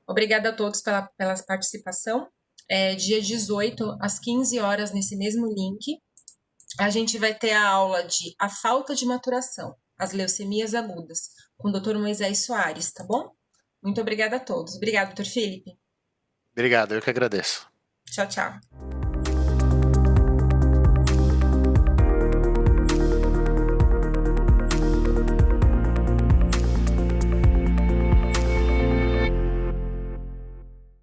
S2: Obrigada a todos pela participação. Dia 18, às 15 horas, nesse mesmo link, a gente vai ter a aula de A Falta de Maturação, as leucemias agudas, com o Dr. Moisés Soares, tá bom? Muito obrigada a todos. Obrigada, doutor Felipe.
S1: Obrigado, eu que agradeço.
S2: Tchau, tchau.